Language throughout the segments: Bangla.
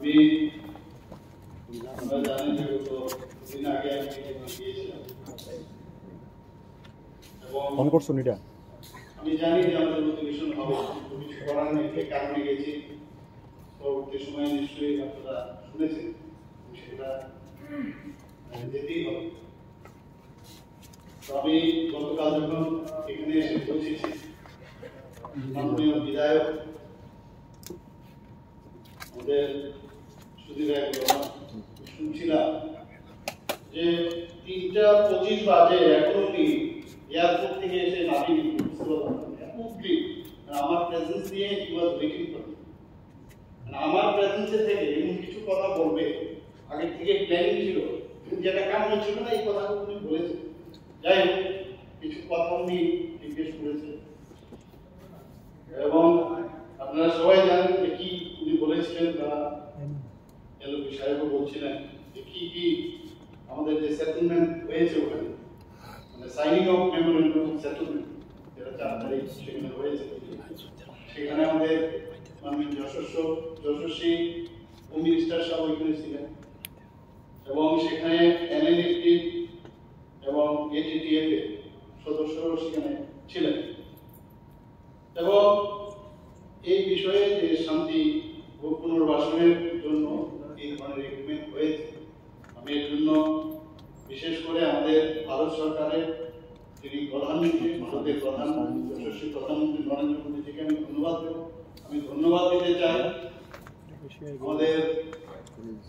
আমি আমরা জানি যে গত দিন আগে আমি গিয়েছিলাম এবং আমি জানি যে আমাদের মোটিভেশন হবে কিছু করার নেই এই কারণে গেছি। পরবর্তী সময়ে নিশ্চয়ই আপনারা শুনেছেন সেটা যেতেই হবে। তো আমি গতকাল যখন এখানে এসে পৌঁছেছি মাননীয় বিধায়ক আমাদের সুধীর শুনছিলাম যে 3:25 বাজে এখন উনি এয়ারপোর্ট থেকে এসে নামিয়ে আমার প্রেজেন্স দিয়ে হি ওয়াজ ওয়েটিং ফর আমার প্রেজেন্সে থেকে এমন কিছু কথা বলবে আগে থেকে প্ল্যানিং ছিল, যেটা কাম্য ছিল না এই কথাগুলো উনি বলেছেন। যাই হোক কিছু কথা উনি জিজ্ঞেস করেছেন এবং আপনারা সবাই জানেন যে কি উনি বলেছিলেন বা এলপি সাহেবও বলছিলেন যে কি কি আমাদের যে সেটেলমেন্ট হয়েছে ওখানে, মানে signing off memorandum of settlement যেটা 4 তারিখ সেখানে হয়েছে, সেখানে আমাদের মাননীয় যশস্বী হোম মিনিস্টার সাহেব ওইখানে ছিলেন এবং সেখানে এনএনএফটি এবং এটিটিএফ এর সদস্যরাও সেখানে ছিলেন এবং এই বিষয়ে যে শান্তি ও পুনর্বাসনের জন্য এই ধরনের এগ্রিমেন্ট হয়েছে। আমি এর জন্য বিশেষ করে আমাদের ভারত সরকারের যিনি প্রধানমন্ত্রী, ভারতের প্রধানমন্ত্রী যশস্বী প্রধানমন্ত্রী নরেন্দ্র মোদীজিকে আমি ধন্যবাদ দেব। আমি ধন্যবাদ দিতে চাই আমাদের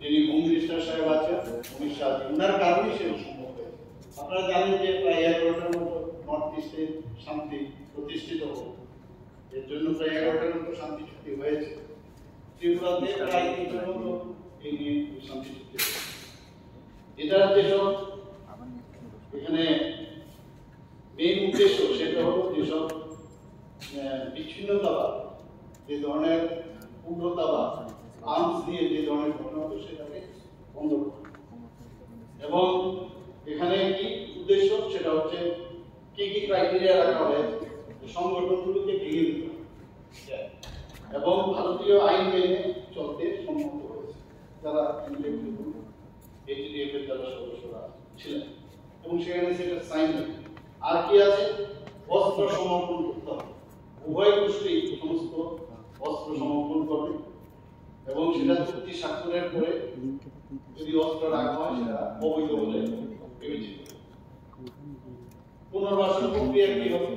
যিনি হোম মিনিস্টার সাহেব আছেন অমিত শাহ, ওনার কারণেই সেটা সম্ভব হয়েছে। আপনারা জানেন যে প্রায় 11টার মতো নর্থ ইস্টে শান্তি প্রতিষ্ঠিত হবে, এর জন্য প্রায় 11টার মতো শান্তি চুক্তি হয়েছে। ত্রিপুরাতে প্রায় 3টার মতো এই নিয়ে শান্তি চুক্তি হয়েছে। এটার যেসব এখানে মেইন উদ্দেশ্য সেটা হলো যেসব বিচ্ছিন্নতাবাদ, যে ধরনের উগ্রতাবাদ, আর্মস নিয়ে যে ধরনের ঘটনা হতো সেটাকে বন্ধ করা এবং এখানে কি উদ্দেশ্য সেটা হচ্ছে কি কি ক্রাইটেরিয়া রাখা হয়েছে, সংগঠনগুলোকে ভেঙে দিতে এবং ভারতীয় আইন মেনে চলতে সম্মত হয়েছে যারা এটিডিএফ এর যারা সদস্যরা ছিলেন এবং সেখানে সেটা সাইন হয়েছে। আর কি আছে, অস্ত্র সমর্পণ করতে হবে, উভয় গোষ্ঠী সমস্ত অস্ত্র সমর্পণ করবে এবং সেটা চুক্তি স্বাক্ষরের পরে যদি অস্ত্র রাখা হয় সেটা অবৈধ বলে বিবেচিত। পুনর্বাসন প্রক্রিয়া কি হবে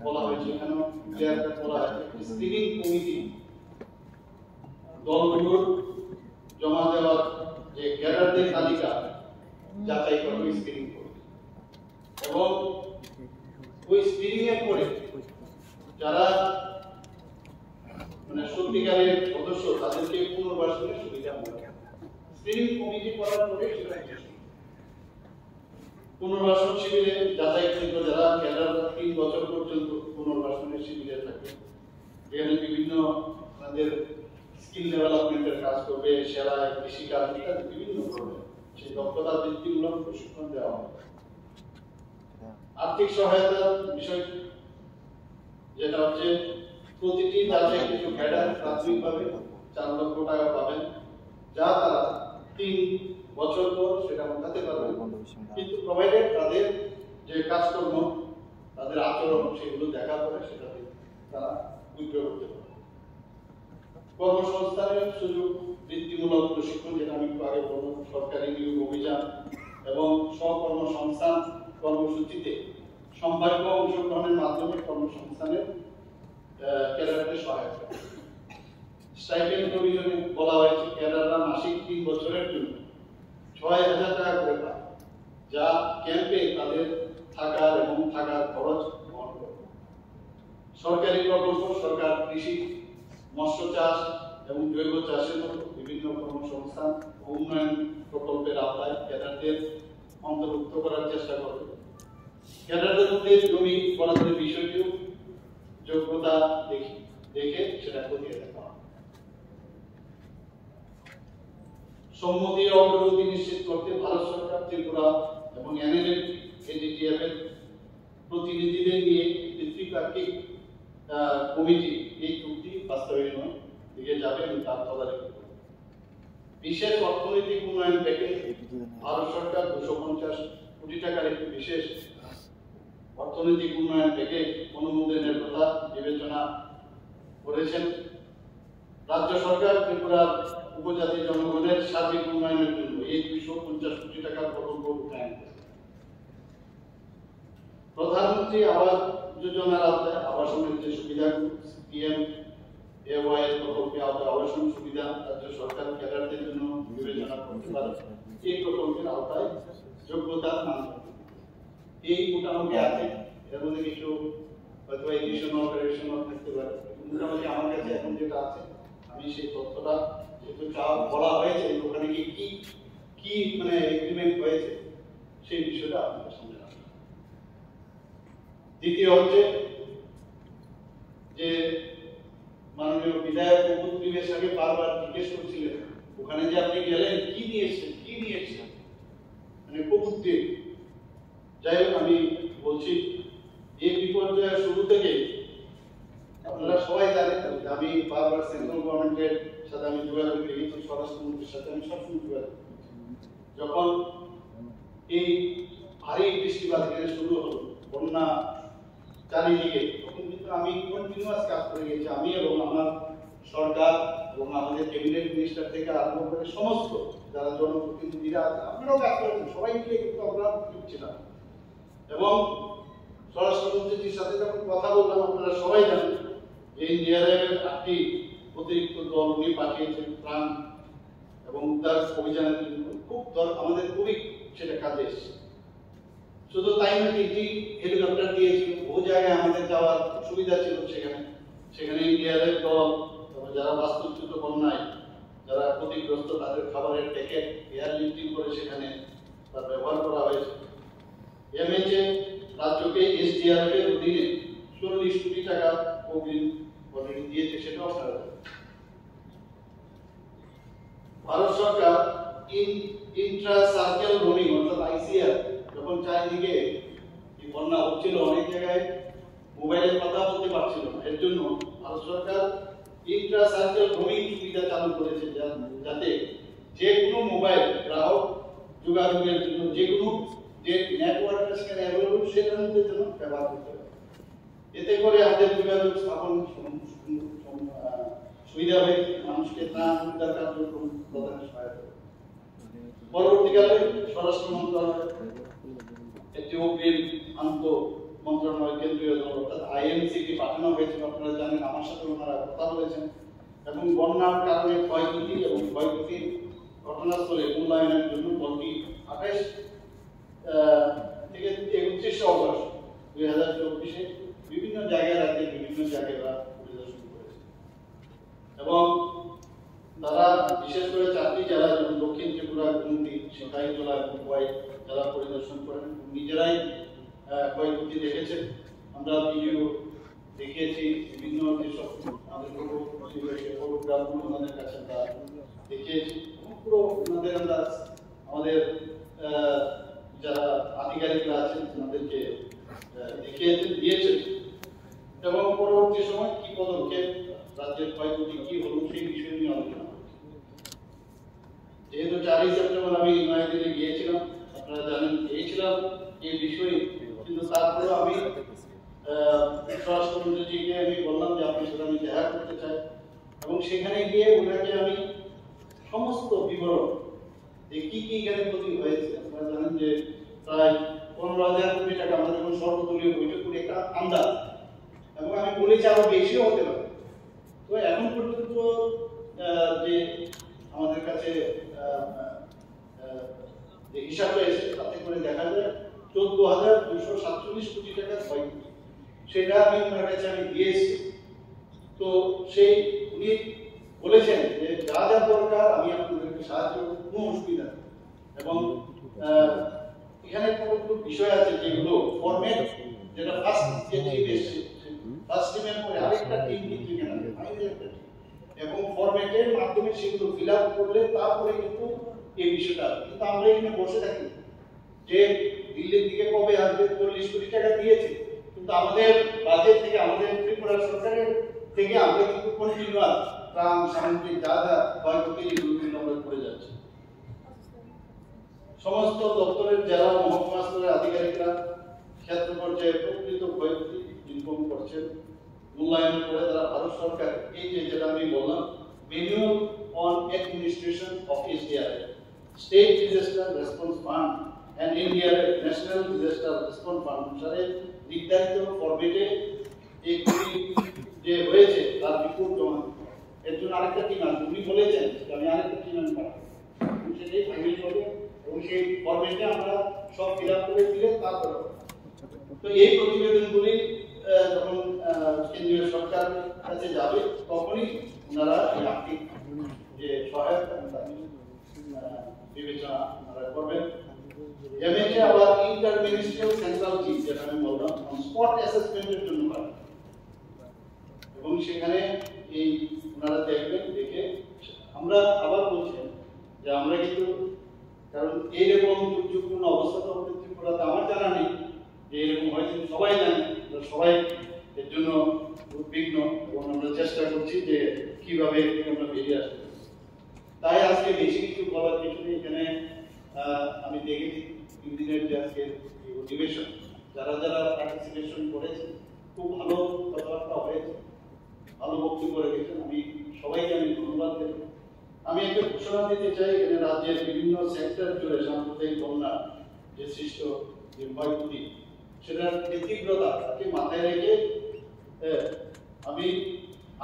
বলা হয়েছে, এখানে বলা হয়েছে স্ক্রিনিং কমিটি দলগুলোর জমা দেওয়ার যে ক্যাডারদের তালিকা যাচাই করবে, স্ক্রিনিং করবে এবং ওই স্ক্রিনিং এর পরে যারা মানে সত্যিকারের সদস্য তাদেরকে পুনর্বাসনের সুবিধা হবে। স্ক্রিনিং কমিটি করার পরে পুনর্বাসন শিবিরে যাচাইকৃত যারা ক্যাডার 3 বছর পর্যন্ত পুনর্বাসনের শিবিরে থাকবে, এখানে বিভিন্ন আমাদের স্কিল ডেভেলপমেন্টের কাজ করবে, সেলাই, কৃষিকাজ ইত্যাদি বিভিন্ন ধরনের সেই দক্ষতা বৃদ্ধিমূলক প্রশিক্ষণ দেওয়া হবে। আর্থিক সহায়তার বিষয় যেটা হচ্ছে প্রতিটি যাচাইকৃত ক্যাডার প্রাথমিকভাবে 4 লক্ষ টাকা পাবেন, যা তারা 3 বছর পর সেটা উঠাতে পারবে, কিন্তু প্রোভাইডেড তাদের যে কাজকর্ম তাদের আচরণ সেগুলো দেখা করে সেটাতে তারা উইথড্র করতে পারবে। কর্মসংস্থানের সুযোগ বৃত্তিমূলক প্রশিক্ষণ যেটা আমি আগে বললাম, সরকারি নিয়োগ অভিযান এবং স্বকর্মসংস্থান কর্মসূচিতে সম্ভাব্য অংশগ্রহণের মাধ্যমে কর্মসংস্থানের ক্যাডারদের সহায়তা। স্টাইপেন্ড প্রভিশনে বলা হয়েছে ক্যাডাররা মাসিক 3 বছরের জন্য 6000 টাকা করে পায়, যা ক্যাম্পে তাদের থাকার এবং থাকার খরচ বহন করবে। সরকারি প্রকল্প, সরকার কৃষি, মৎস্য চাষ এবং জৈব চাষের মতো বিভিন্ন কর্মসংস্থান ও উন্নয়ন প্রকল্পের আওতায় ক্যাডারদের অন্তর্ভুক্ত করার চেষ্টা করবে। ক্যাডারদের মধ্যে জমি বরাদ্দের বিষয়টিও যোগ্যতা দেখে সেটা খতিয়ে দেখা হবে। সম্মতি ও অগ্রগতি নিশ্চিত করতে ভারত সরকার, ত্রিপুরা এবং এনএনএফ এর প্রতিনিধিদের নিয়ে একটি ত্রিপাক্ষিক কমিটি এই চুক্তি বাস্তবায়নের দিকে যাবে এবং তার তদারকি করবে। বিশেষ অর্থনৈতিক উন্নয়ন প্যাকেজ ভারত সরকার 250 কোটি টাকার একটি বিশেষ অর্থনৈতিক উন্নয়ন প্যাকেজ অনুমোদনের কথা বিবেচনা করেছেন। রাজ্য সরকার ত্রিপুরার উপজাতি জনগণের সার্বিক উন্নয়নের জন্য এই 250 কোটি টাকার প্রকল্প রূপায়ণ করেছে। প্রধানমন্ত্রী আবাস যোজনার আওতায় আবাসনের যে সুবিধা PMAY প্রকল্পে আবাসন সুবিধা রাজ্য সরকার ক্যাডারদের জন্য বিবেচনা করতে পারে। এই প্রকল্পের আওতায় যোগ্যতার মানদণ্ড এই মোটামুটি আছে। এর মধ্যে কিছু হয়তো এডিশনাল অপারেশনাল থাকতে পারে। মোটামুটি আমার কাছে এখন যেটা আছে আমি সেই তথ্যটা যেহেতু বলা হয়েছে ওখানে কি কি মানে এগ্রিমেন্ট হয়েছে সেই বিষয়টা আপনাদের সামনে রাখলাম। দ্বিতীয় হচ্ছে যে মাননীয় বিধায়ক উপদ্রীপের সঙ্গে বারবার জিজ্ঞেস করছিলেন ওখানে যে আপনি গেলেন কি নিয়েছেন মানে উপদ্রীপ। যাই হোক আমি বলছি এই বিপর্যয়ের শুরু থেকে আপনারা সবাই জানেন আমি বারবার সেন্ট্রাল গভর্নমেন্টের সাথে আমি যোগাযোগ রেখেছি, স্বরাষ্ট্রমন্ত্রীর সাথে আমি সবসময় যোগাযোগ করেছি। যখন এই ভারী বৃষ্টিপাত থেকে শুরু হলো বন্যা চারিদিকে তখন কিন্তু আমি কন্টিনিউয়াস কাজ করে গেছি। আমি এবং আমার সরকার এবং আমাদের ক্যাবিনেট মিনিস্টার থেকে আরম্ভ করে সমস্ত যারা জনপ্রতিনিধিরা আছে আপনারাও কাজ করেছেন, সবাই মিলে কিন্তু আমরা ছিলাম। এবং স্বরাষ্ট্রমন্ত্রীর সাথে যখন কথা বললাম আপনারা সবাই জানেন যে নিয়ারের 8টি অতিরিক্ত দল উনি পাঠিয়েছেন ত্রাণ এবং উদ্ধার অভিযানের জন্য আমাদের খুবই সেটা কাজে এসেছে। শুধু তাই না, একটি হেলিকপ্টার দিয়েছিল, বহু জায়গায় আমাদের যাওয়ার সুবিধা ছিল সেখানে ইন্ডিয়ারের দল যারা বাস্তুচ্যুত বন্যায় যারা ক্ষতিগ্রস্ত তাদের খাবারের প্যাকেট এয়ার লিফটিং করে সেখানে তার ব্যবহার করা হয়েছে। এমএচএ রাজ্যকে SDRF এর অধীনে 40 কোটি টাকা অগ্রিম অলরেডি দিয়েছে, সেটাও আপনারা জানেন। ভারত সরকার ইন্ট্রা সার্কেল রোমিং অর্থাৎ ICR যখন চারিদিকে এই বন্যা হচ্ছিল অনেক জায়গায় মোবাইলে কথা বলতে পারছিল না, এর জন্য ভারত সরকার ইন্ট্রা সার্কেল রোমিং সুবিধা চালু করেছে যাতে যে কোনো মোবাইল গ্রাহক যোগাযোগের জন্য যে কোনো যে নেটওয়ার্কের সেখানে অ্যাভেলেবল সেটার মধ্যে যেন ব্যবহার করতে পারে। এতে করে আমাদের যোগাযোগ স্থাপন সুবিধা হয়েছে, মানুষকে ত্রাণ উদ্ধার কার্যক্রম প্রদানে সহায়তা করে। পরবর্তীকালে স্বরাষ্ট্র মন্ত্রণালয় একটি অগ্রিম আন্ত মন্ত্রণালয় কেন্দ্রীয় দল অর্থাৎ IMC কে পাঠানো হয়েছিল। আপনারা জানেন আমার সাথে ওনারা কথা বলেছেন এবং বন্যার কারণে ক্ষয়ক্ষতি এবং ক্ষয়ক্ষতির ঘটনাস্থলে মূল্যায়নের জন্য দলটি 28 থেকে 31 অগস্ট 2024 বিভিন্ন জায়গায় রাজ্যের বিভিন্ন জায়গায় পরিদর্শন করেছে এবং তারা বিশেষ করে 4টি জেলা যেমন দক্ষিণ ত্রিপুরা, গুমতি, সিপাহীজলা এবং খোয়াই জেলা পরিদর্শন করেন। নিজেরাই ক্ষয়ক্ষতি দেখেছেন, আমরা ভিডিও দেখিয়েছি, বিভিন্ন যেসব আমাদের প্রোগ্রামগুলো ওনাদের কাছে আমরা দেখিয়েছি এবং পুরো ওনাদের আমরা আমাদের যারা আধিকারিকরা আছেন তাদেরকে দেখিয়েছেন দিয়েছেন এবং পরবর্তী সময় কি পদক্ষেপ রাজ্যের ক্ষয়ক্ষতি কি হলো সেই বিষয় নিয়ে আলোচনা করেছি। যেহেতু 4ই সেপ্টেম্বর আমি নয়াদিল্লি গিয়েছিলাম, আপনারা জানেন গিয়েছিলাম এই বিষয়ে, কিন্তু তারপরে আমি স্বরাষ্ট্রমন্ত্রীজিকে আমি বললাম যে আপনার সাথে আমি দেখা করতে চাই এবং সেখানে গিয়ে ওনাকে আমি সমস্ত বিবরণ যে কি কি এখানে ক্ষতি হয়েছে। আপনারা জানেন যে প্রায় 15,000 কোটি টাকা আমরা যখন সর্বদলীয় বৈঠক করি একটা আন্দাজ এবং আমি বলেছি আরো বেশিও হতে পারে। তো এখন পর্যন্ত যে আমাদের কাছে যে হিসাব রয়েছে তাতে করে দেখা যায় 14,247 কোটি টাকা ক্ষয়ক্ষতি, সেটা আমি ওনার কাছে আমি দিয়েছি। তো সেই উনি বলেছেন যে যা যা দরকার আমি আপনাদেরকে সাহায্য করব, কোনো অসুবিধা নেই। এবং এখানে কোনো বিষয় আছে যেগুলো ফরম্যাট যেটা ফার্স্ট যে টিম এসেছে ফার্স্ট টিমের পরে আরেকটা টিম কিন্তু এখানে ফাইনাল একটা টিম এবং ফরম্যাটের মাধ্যমে সেগুলো ফিল আপ করলে তারপরে কিন্তু এই বিষয়টা। কিন্তু আমরা এখানে বসে থাকি যে দিল্লির দিকে কবে আসবে, 40 কোটি টাকা দিয়েছে, কিন্তু আমাদের বাজেট থেকে আমাদের ত্রিপুরা সরকারের থেকে আমরা কিন্তু কন্টিনিউয়াস ত্রাণ সামগ্রিক যা যা ক্ষয়ক্ষতি এগুলো কিন্তু আমরা করে যাচ্ছি। সমস্ত দপ্তরের জেলা মহকুমা স্তরের আধিকারিকরা ক্ষেত্র পর্যায়ে প্রকৃত ক্ষয়ক্ষতি ইনফর্ম করছেন, মূল্যায়ন করে তারা ভারত সরকার এই যে যেটা আমি বললাম manual on administration of SDRF, state disaster response fund and ইন্ডিয়ার ন্যাশনাল ডিজাস্টার রেসপন্স ফান্ড অনুসারে নির্ধারিত ফরম্যাটে এই যে হয়েছে তার রিপোর্ট জমা দিতে হবে। এর জন্য আরেকটা টিম আছে, উনি বলেছেন যে আমি আরেকটা টিম আমি পাঠাবো, সেটাই ফাইনাল করবো এবং সেই ফরম্যাটে আমরা সব ফিল আপ করে দিলে তারপরে। তো এই প্রতিবেদনগুলি যখন কেন্দ্রীয় সরকার কাছে যাবে তখনই ওনারা এই আর্থিক যে সহায়তা বিবেচনা ওনারা করবেন। এমএচএ আবার ইন্টার মিনিস্ট্রিয়াল সেন্ট্রাল টিম যেটা আমি বললাম স্পট অ্যাসেসমেন্টের জন্য পাঠাবে এবং সেখানে এই ওনারা দেখবেন, দেখে আমরা আবার বলছেন যে আমরা কিন্তু কারণ এইরকম দুর্যোগপূর্ণ অবস্থা তো আমাদের ত্রিপুরাতে আমার জানা নেই যে এরকম হয়েছে, সবাই জানে, সবাই এর জন্য উদ্বিগ্ন এবং আমরা চেষ্টা করছি যে কিভাবে আমরা বেরিয়ে আসতে। তাই আজকে বেশি কিছু বলার কিছু নেই। এখানে আমি দেখেছি 3 দিনের যে আজকে অধিবেশন যারা যারা পার্টিসিপেশন করেছে খুব ভালো কথাবার্তা হয়েছে, ভালো বক্তব্য রেখেছেন, আমি সবাইকে আমি ধন্যবাদ দেব। আমি একটা ঘোষণা দিতে চাই, এখানে রাজ্যের বিভিন্ন সেক্টর জুড়ে সাম্প্রদায়িক বন্যা যে সৃষ্ট যে ক্ষয়ক্ষতি সেটার তীব্রতাকে মাথায় রেখে আমি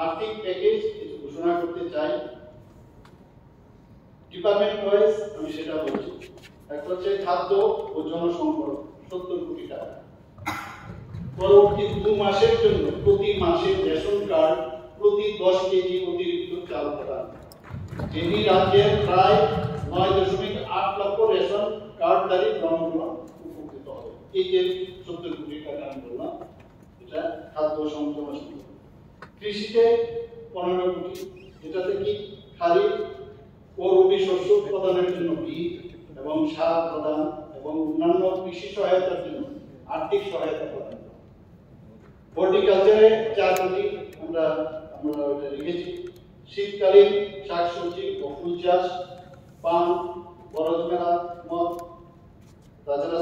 আর্থিক প্যাকেজ কিছু ঘোষণা করতে চাই। ডিপার্টমেন্ট ওয়াইজ আমি সেটা বলছি। একটা হচ্ছে খাদ্য ও জনসংখ্যা 70 কোটি টাকা, পরবর্তী 2 মাসের জন্য প্রতি মাসে রেশন কার্ড প্রতি 10 কেজি অতিরিক্ত চাল প্রদান। যিনি রাজ্যের প্রায় 9.8 লক্ষ রেশন কার্ডধারী জনগণ উপকৃত হবে। এই যে 70 কোটি টাকা আমি বললাম এটা খাদ্য সংযোজন। কৃষিতে 15 কোটি, যেটাতে কি খারিফ ও রবি শস্য উৎপাদনের জন্য বীজ এবং সার প্রদান এবং অন্যান্য কৃষি সহায়তার জন্য আর্থিক সহায়তা প্রদান। হর্টিকালচারে 4 কোটি আমরা রেখেছি। শীতকালীন শাকসবজি ও ফুল চাষ, পান, বরজ মেলা, মদ, তাছাড়া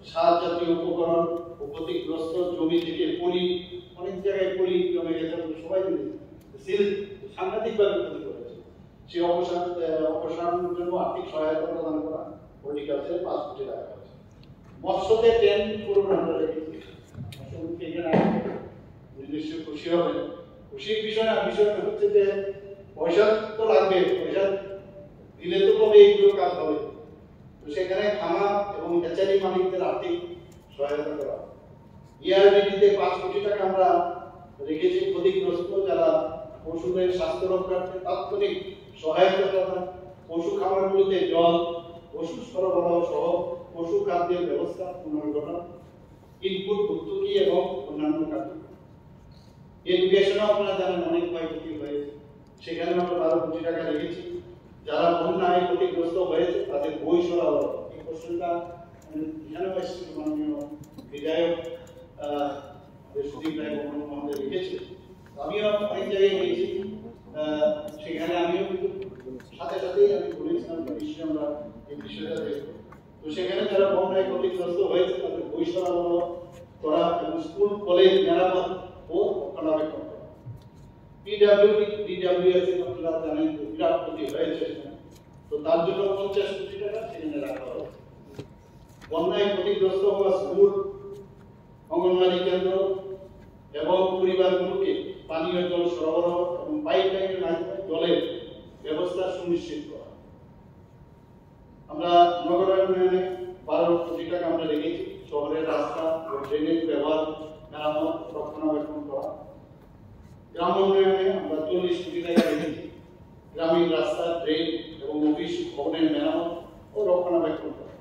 সার জাতীয় উপকরণ ও ক্ষতিগ্রস্ত জমি থেকে পলি, অনেক জায়গায় পলি জমে গেছে, সবাই সিল সাংঘাতিকভাবে ক্ষতি করেছে, সেই অপসারণের জন্য আর্থিক সহায়তা প্রদান করা হর্টিকালচারে 5 কোটি টাকা আছে। মৎস্যতে 10 করোড় আমরা রেখেছি। নিশ্চয়ই খুশি হবে। খুশির বিষয়টা হচ্ছে যে পয়সা তো লাগবে, পয়সা দিলে তো তবে এইগুলো কাজ হবে। তো সেখানে খামার এবং হ্যাচারি মালিকদের আর্থিক সহায়তা করা। ইআরডিতে 5 কোটি টাকা আমরা রেখেছি। ক্ষতিগ্রস্ত যারা পশুদের স্বাস্থ্য রক্ষার্থে তাৎক্ষণিক সহায়তা প্রদান, পশু খামারগুলোতে জল, পশু সরবরাহ সহ পশু খাদ্যের ব্যবস্থা পুনর্গঠন, ইনপুট ভর্তুকি এবং অন্যান্য কাজ। এডুকেশনে আপনারা জানেন অনেক ক্ষয়ক্ষতি হয়েছে, সেখানে আমরা 12 কোটি টাকা রেখেছি। যারা বন্যায় ক্ষতিগ্রস্ত হয়েছে তাদের বই সরবরাহ, এই প্রশ্নটা এখানে মাননীয় বিধায়ক সুদীপ রায় আমাদের রেখেছে। আমিও অনেক জায়গায় গিয়েছি, সেখানে আমিও কিন্তু সাথে সাথেই আমি বলেছিলাম নিশ্চয়ই আমরা এই বিষয়টা দেখবো। তো সেখানে যারা বন্যায় ক্ষতিগ্রস্ত হয়েছে তাদের বই সরবরাহ করা এবং স্কুল কলেজ মেরামত ও রক্ষণাবেক্ষণ করা। পিডব্লিউএস আপনারা জানেন বিরাট ক্ষতি হয়েছে, তো তার জন্য 50 কোটি টাকা সেখানে রাখা হবে। বন্যায় ক্ষতিগ্রস্ত হওয়া স্কুল, অঙ্গনওয়াড়ি কেন্দ্র এবং পরিবারগুলোকে পানীয় জল সরবরাহ এবং পাইপলাইনের মাধ্যমে জলের ব্যবস্থা সুনিশ্চিত করা। আমরা নগরায়নে 12 কোটি টাকা আমরা রেখেছি। শহরের রাস্তা ও ড্রেনেজ ব্যবহার, মেরামত, রক্ষণাবেক্ষণ করা। গ্রাম উন্নয়নে আমরা 40 কোটি টাকা রেখেছি। গ্রামীণ রাস্তা, ড্রেন এবং অফিস ভবনের মেরামত ও রক্ষণাবেক্ষণ করা।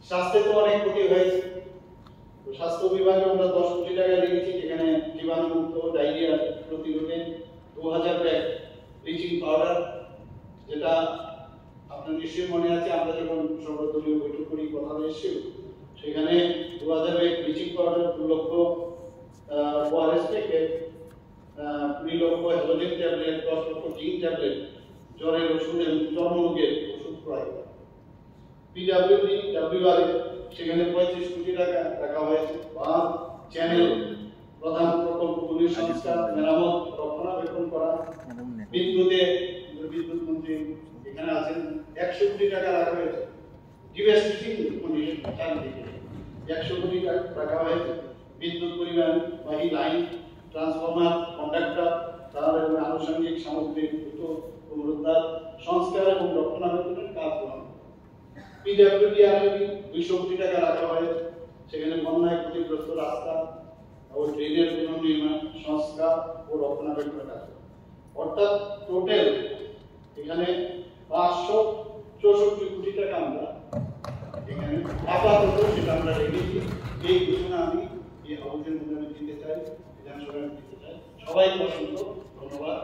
স্বাস্থ্যে তো অনেক ক্ষতি হয়েছে, তো স্বাস্থ্য বিভাগে আমরা 10 কোটি টাকা রেখেছি, যেখানে জীবাণুমুক্ত ডায়রিয়া প্রতিরোধে 2000 ব্যাগ ব্লিচিং পাউডার, যেটা আপনার নিশ্চয়ই মনে আছে আমরা যখন সর্বদলীয় বৈঠক করি কথা এসেছিল, সেখানে 2000 ব্যাগ ব্লিচিং পাউডার, 2 লক্ষ ওআরএস প্যাকেট, 20 লক্ষ হ্যালোজেন ট্যাবলেট, 10 লক্ষ জিঙ্ক ট্যাবলেট, জ্বরের ওষুধ এবং চর্মরোগের ওষুধ ক্রয় করা। পিডব্লিউডি ডাব্লিউআর সেখানে 35 কোটি টাকা রাখা হয়েছে। বাঁধ চ্যানেল প্রধান প্রকল্পগুলির সংস্কার মেরামত রক্ষণাবেক্ষণ করা। বিদ্যুৎ মন্ত্রী এখানে আছেন, 100 কোটি টাকা রাখা হয়েছে। ডিভাস্টেটিং কন্ডিশন চারিদিকে 100 কোটি টাকা রাখা হয়েছে। বিদ্যুৎ পরিবাহী লাইন, ট্রান্সফরমার, কন্ডাক্টর, তার এবং আনুষঙ্গিক সামগ্রী দ্রুত পুনরুদ্ধার, সংস্কার এবং রক্ষণাবেক্ষণের কাজ করা। পিডব্লিউডিআর 200 কোটি টাকা রাখা হয়েছে, সেখানে বন্যায় ক্ষতিগ্রস্ত রাস্তা ও ড্রেনের পুনর্নির্মাণ, সংস্কার ও রক্ষণাবেক্ষণের কাজ। অর্থাৎ টোটাল এখানে 564 কোটি টাকা আমরা এখানে আপাতত সেটা আমরা রেখেছি। এই ঘোষণা আমি এই হাউসের মধ্যে আমি দিতে চাই, বিধানসভায় দিতে চাই। সবাইকে অসংখ্য ধন্যবাদ।